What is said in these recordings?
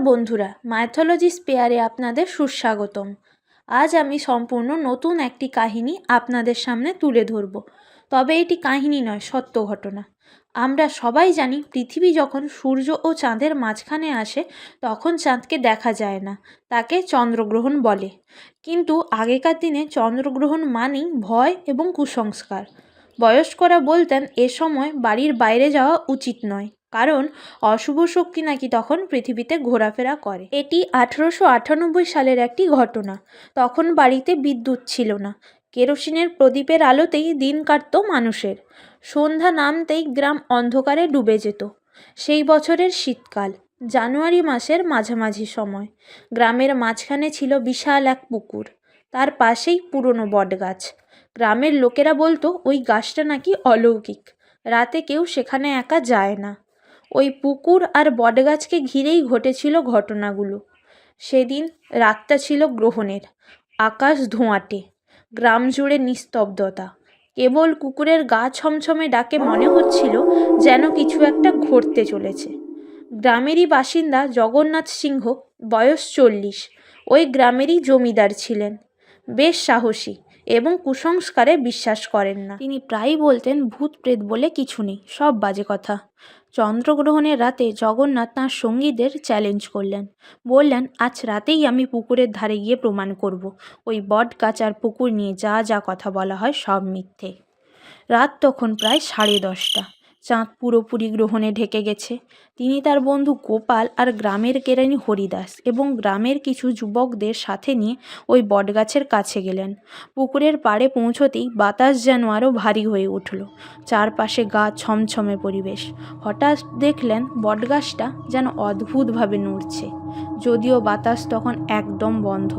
বন্ধুরা, মাইথোলজি স্পেয়ারে আপনাদের সুস্বাগতম। আজ আমি সম্পূর্ণ নতুন একটি কাহিনী আপনাদের সামনে তুলে ধরব। তবে এটি কাহিনী নয়, সত্য ঘটনা। আমরা সবাই জানি পৃথিবী যখন সূর্য ও চাঁদের মাঝখানে আসে তখন চাঁদকে দেখা যায় না, তাকে চন্দ্রগ্রহণ বলে। কিন্তু আগেকার দিনে চন্দ্রগ্রহণ মানেই ভয় এবং কুসংস্কার। বয়স্করা বলতেন এ সময় বাড়ির বাইরে যাওয়া উচিত নয়, কারণ অশুভ শক্তি নাকি তখন পৃথিবীতে ঘোরাফেরা করে। এটি 1898 সালের একটি ঘটনা। তখন বাড়িতে বিদ্যুৎ ছিল না, কেরোসিনের প্রদীপের আলোতেই দিন কাটত মানুষের। সন্ধ্যা নামতেই গ্রাম অন্ধকারে ডুবে যেত। সেই বছরের শীতকাল, জানুয়ারি মাসের মাঝামাঝি সময়। গ্রামের মাঝখানে ছিল বিশাল এক পুকুর, তার পাশেই পুরনো বটগাছ। গ্রামের লোকেরা বলতো ওই গাছটা নাকি অলৌকিক, রাতে কেউ সেখানে একা যায় না। ওই পুকুর আর বটগাছকে ঘিরেই ঘটেছিল ঘটনাগুলো। সেদিন রাতটা ছিল গ্রহণের, আকাশ ধোঁয়াটে, গ্রাম জুড়ে নিস্তব্ধতা। কেবল কুকুরের গা ছমছমে ডাকে মনে হচ্ছিল যেন কিছু একটা ঘটতে চলেছে। গ্রামেরই বাসিন্দা জগন্নাথ সিংহ, বয়স 40, ওই গ্রামেরই জমিদার ছিলেন। বেশ সাহসী এবং কুসংস্কারে বিশ্বাস করেন না। তিনি প্রায়ই বলতেন ভূত প্রেত বলে কিছু নেই, সব বাজে কথা। চন্দ্রগ্রহণের রাতে জগন্নাথ তাঁর সঙ্গীদের চ্যালেঞ্জ করলেন। বললেন, আজ রাতেই আমি পুকুরের ধারে গিয়ে প্রমাণ করব ওই বট গাছ আর পুকুর নিয়ে যা যা কথা বলা হয় সব মিথ্যে। রাত তখন প্রায় 10:30। চাঁদ পুরোপুরি গ্রহণে ঢেকে গেছে। তিনি তার বন্ধু গোপাল আর গ্রামের কেরানি হরিদাস এবং গ্রামের কিছু যুবকদের সাথে নিয়ে ওই বটগাছের কাছে গেলেন। পুকুরের পাড়ে পৌঁছতেই বাতাস যেন আরও ভারী হয়ে উঠল। চারপাশে গা ছমছমে পরিবেশ। হঠাৎ দেখলেন বটগাছটা যেন অদ্ভুতভাবে নড়ছে, যদিও বাতাস তখন একদম বন্ধ।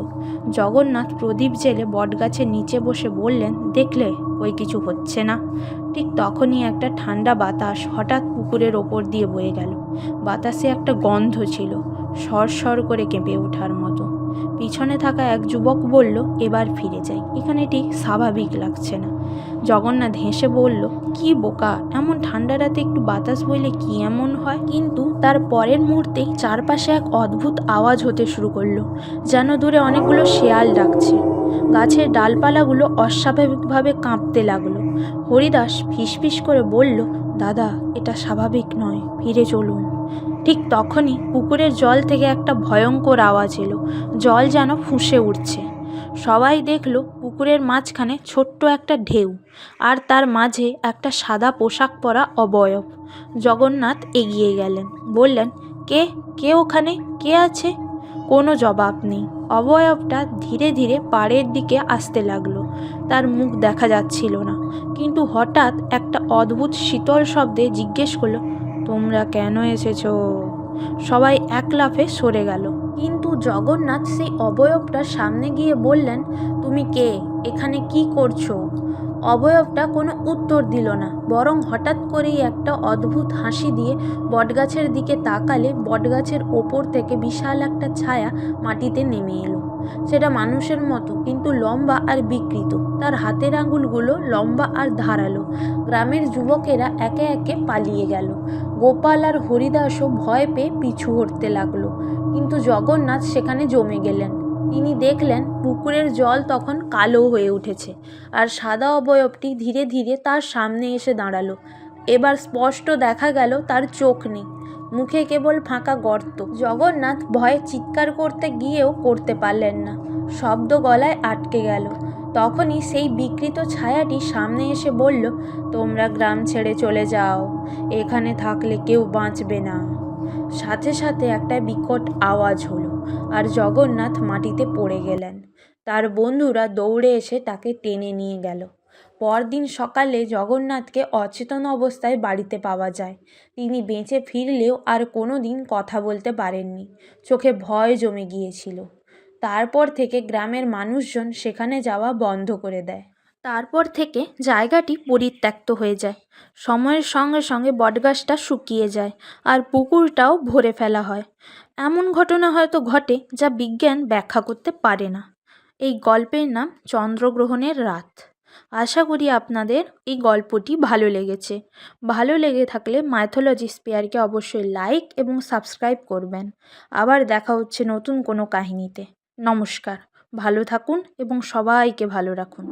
জগন্নাথ প্রদীপ জেলে বটগাছের নিচে বসে বললেন, দেখলে ওই কিছু হচ্ছে না। ঠিক তখনই একটা ঠান্ডা বাতাস হঠাৎ পুকুরের ওপর দিয়ে বয়ে গেল। বাতাসে একটা গন্ধ ছিল, সরসর করে কেঁপে ওঠার মতো। পিছনে থাকা এক যুবক বলল, এবার ফিরে যাই, এখানে ঠিক স্বাভাবিক লাগছে না। জগন্নাথ হেসে বলল, কি বোকা, এমন ঠান্ডা রাতে একটু বাতাস বইলে কি এমন হয়? কিন্তু তার পরের মুহূর্তেই চারপাশে এক অদ্ভুত আওয়াজ হতে শুরু করলো, যেন দূরে অনেকগুলো শেয়াল ডাকছে। গাছের ডালপালাগুলো অস্বাভাবিকভাবে কাঁপতে লাগলো। হরিদাস ফিসফিস করে বলল, দাদা, এটা স্বাভাবিক নয়, ফিরে চলুন। ঠিক তখনই পুকুরের জল থেকে একটা ভয়ঙ্কর আওয়াজ এলো, জল যেন ফুঁসে উঠছে। সবাই দেখলো পুকুরের মাঝখানে ছোট্ট একটা ঢেউ, আর তার মাঝে একটা সাদা পোশাক পরা অবয়ব। জগন্নাথ এগিয়ে গেলেন, বললেন, কে কে ওখানে, কে আছে? কোনো জবাব নেই। অবয়বটা ধীরে ধীরে পাড়ের দিকে আসতে লাগলো। তার মুখ দেখা যাচ্ছিল না, কিন্তু হঠাৎ একটা অদ্ভুত শীতল শব্দে জিজ্ঞেস করলো, তোমরা কেন এসেছো? সবাই এক লাফে সরে গেল। কিন্তু জগন্নাথ সেই অবয়বটার সামনে গিয়ে বললেন, তুমি কে, এখানে কি করছো? অবয়বটা কোনো উত্তর দিল না, বরং হঠাৎ করেই একটা অদ্ভুত হাসি দিয়ে বটগাছের দিকে তাকালে বটগাছের ওপর থেকে বিশাল একটা ছায়া মাটিতে নেমে এলো। সেটা মানুষের মতো, কিন্তু লম্বা আর বিকৃত। তার হাতের আঙুলগুলো লম্বা আর ধারালো। গ্রামের যুবকেরা একে একে পালিয়ে গেল। গোপাল আর হরিদাসও ভয় পেয়ে পিছু হটতে লাগলো। কিন্তু জগন্নাথ সেখানে জমে গেলেন। তিনি দেখলেন পুকুরের জল তখন কালো হয়ে উঠেছে, আর সাদা অবয়বটি ধীরে ধীরে তার সামনে এসে দাঁড়ালো। এবার স্পষ্ট দেখা গেল তার চোখ নেই, মুখে কেবল ফাঁকা গর্ত। জগন্নাথ ভয়ে চিৎকার করতে গিয়েও করতে পারলেন না, শব্দ গলায় আটকে গেল। তখনই সেই বিকৃত ছায়াটি সামনে এসে বলল, তোমরা গ্রাম ছেড়ে চলে যাও, এখানে থাকলে কেউ বাঁচবে না। সাথে সাথে একটা বিকট আওয়াজ হলো, আর জগন্নাথ মাটিতে পড়ে গেলেন। তার বন্ধুরা দৌড়ে এসে তাকে টেনে নিয়ে গেল। পরদিন সকালে জগন্নাথকে অচেতন অবস্থায় বাড়িতে পাওয়া যায়। তিনি বেঁচে ফিরলেও আর কোনো দিন কথা বলতে পারেননি, চোখে ভয় জমে গিয়েছিল। তারপর থেকে গ্রামের মানুষজন সেখানে যাওয়া বন্ধ করে দেয়। তারপর থেকে জায়গাটি পরিত্যক্ত হয়ে যায়। সময়ের সঙ্গে সঙ্গে বটগাছটা শুকিয়ে যায়, আর পুকুরটাও ভরে ফেলা হয়। এমন ঘটনা হয়তো ঘটে যা বিজ্ঞান ব্যাখ্যা করতে পারে না। এই গল্পের নাম চন্দ্রগ্রহণের রাত। আশা করি আপনাদের এই গল্পটি ভালো লেগেছে। ভালো লেগে থাকলে মাইথোলজি স্পেয়ারকে অবশ্যই লাইক এবং সাবস্ক্রাইব করবেন। আবার দেখা হচ্ছে নতুন কোনো কাহিনীতে। নমস্কার, ভালো থাকুন এবং সবাইকে ভালো রাখুন।